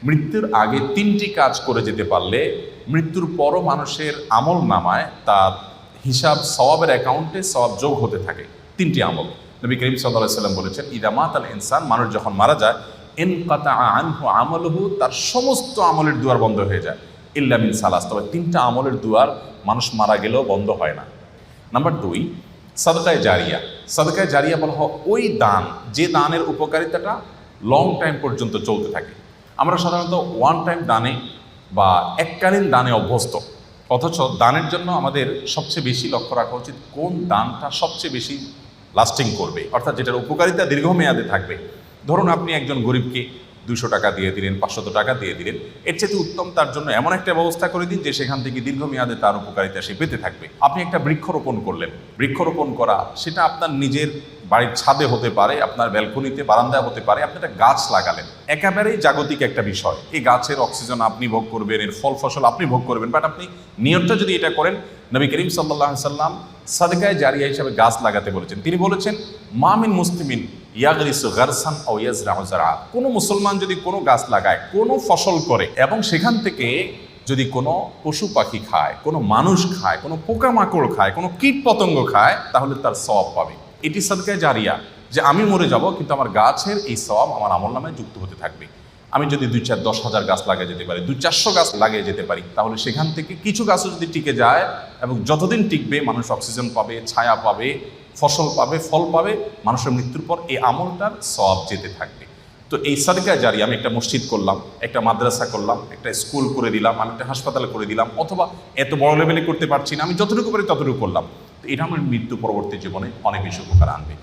মৃত্যুর আগে 3টি কাজ করে যেতে পারলে মৃত্যুর পরও মানুষের আমল নামায় তার হিসাব সওয়াবের অ্যাকাউন্টে সওয়াব যোগ হতে থাকে। 3টি আমল নবী করিম সাল্লাল্লাহু আলাইহি সাল্লাম বলেছেন, ইদা মাতাল ইনসান, মানুষ যখন মারা যায়, ইনকাতা আনহু আমালুহু, তার সমস্ত আমলের দুয়ার বন্ধ হয়ে যায়, ইল্লা মিন সালাস, তবে 3টা আমলের দুয়ার মানুষ মারা গেলেও বন্ধ হয় না। নাম্বার 2, সাদকায়ে জারিয়া। সাদকায়ে জারিয়া বলা হয় ওই দান, যে দানের উপকারিতাটা লং টাইম পর্যন্ত চলতে থাকে। আমরা সাধারণত ওয়ান টাইম দানে বা এককালীন দানে অভ্যস্ত, অথচ দানের জন্য আমাদের সবচেয়ে বেশি লক্ষ্য রাখা উচিত কোন দানটা সবচেয়ে বেশি লাস্টিং করবে, অর্থাৎ যেটার উপকারিতা দীর্ঘমেয়াদে থাকবে। ধরুন আপনি একজন গরিবকে 200 টাকা দিয়ে দিলেন, 500 টাকা দিয়ে দিলেন, এর চেয়ে উত্তম তার জন্য এমন একটা ব্যবস্থা করে দিন যে সেখান থেকে দীর্ঘমেয়াদে তার উপকারিতা সে পেতে থাকবে। আপনি একটা বৃক্ষরোপণ করলেন, বৃক্ষরোপণ করা সেটা আপনার নিজের বাড়ির ছাদে হতে পারে, আপনার ব্যালকনিতে, বারান্দায় হতে পারে, আপনি একটা গাছ লাগালেন, একেবারেই জাগতিক একটা বিষয়। এই গাছের অক্সিজেন আপনি ভোগ করবেন, এর ফল ফসল আপনি ভোগ করবেন, বাট আপনি নিয়তটা যদি এটা করেন, নবী করিম সাল্লাল্লাহু আলাইহি সাল্লাম সাদকায়ে জারিয়া হিসাবে গাছ লাগাতে বলেছেন। তিনি বলেছেন, মা মিন মুসলিমিন ইয়াগরিসু গারসান আও ইয়াজরাউ যারআ, কোনো মুসলমান যদি কোনো গাছ লাগায়, কোনো ফসল করে, এবং সেখান থেকে যদি কোনো পশু পাখি খায়, কোনো মানুষ খায়, কোনো পোকামাকড় খায়, কোনো কীট পতঙ্গ খায়, তাহলে তার সওয়াব পাবে। এটি সাদকায়ে জারিয়া, যে আমি মরে যাব কিন্তু আমার গাছের এই সওয়াব আমার আমলনামায় যুক্ত হতে থাকবে। আমি যদি 2-4-10,000 গাছ লাগিয়ে যেতে পারি, 200-400 গাছ লাগিয়ে যেতে পারি, তাহলে সেখান থেকে কিছু গাছও যদি টিকে যায়, এবং যতদিন টিকবে মানুষ অক্সিজেন পাবে, ছায়া পাবে, ফসল পাবে, ফল পাবে, মানুষের মৃত্যুর পর এই আমলটার সওয়াব যেতে থাকবে। তো এই সাদকায়ে জারিয়া, আমি একটা মসজিদ করলাম, একটা মাদ্রাসা করলাম, একটা স্কুল করে দিলাম, আমি একটা হাসপাতাল করে দিলাম, অথবা এত বড় লেভেলে করতে পারছি না, আমি যতটুকু পারি ততটুকু করলাম, তো এটা আমার মৃত্যু পরবর্তী জীবনে অনেক বেশি উপকার আনবে।